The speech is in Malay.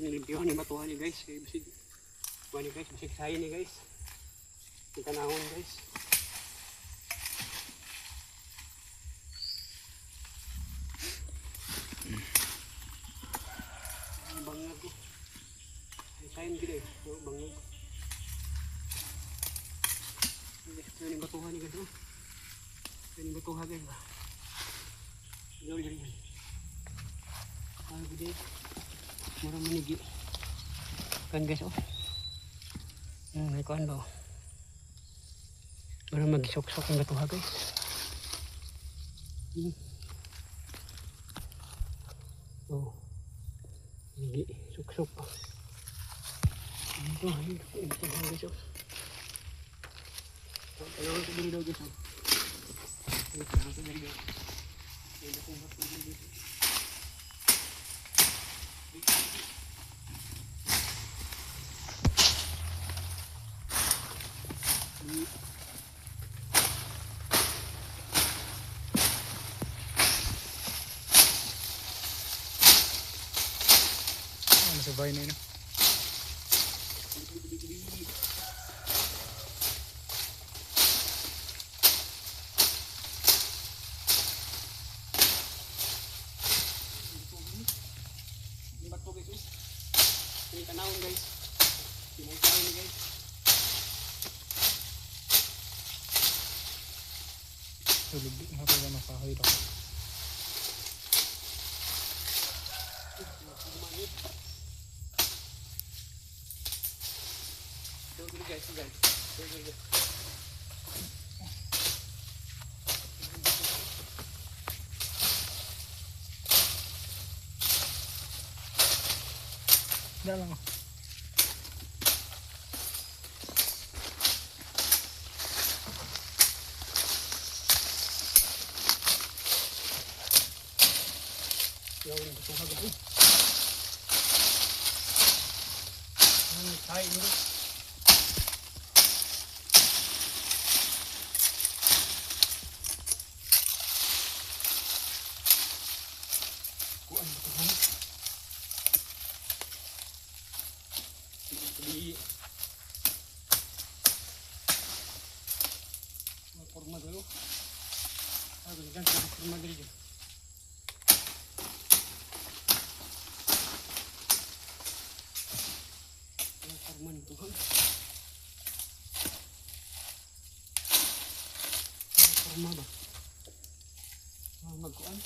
Nilimpiyuhan yung batuhan niya guys. Kaya basig. Kuha niya guys. Basig sayo niya guys. Yung tanahon guys. Bangag ko. Sayon gila eh. Bangag. Ito yung batuhan niya guys. Ito yung batuhan guys. Gawin. Kapal ko din. Marang manigi. Kan guys oh. May kuhan ba oh. Marang mag-sok-sok ang batuhan guys. Oh. Manigi. Sok-sok oh. Ito guys oh. Kailangan ko dito guys oh. Kailangan ko dito. Kailangan ko dito. Sabay na yun. Ini tanahon guys. Pinagkain ni guys. Lubik nga pa yung nakahoy ako. Guys. Dah lang. Yang itu harga ini. Ini saya ini. Kuan betul. Di forma dulu. Aduh, jangan forma dulu. Forma itu kan. Forma ba? Magkuan.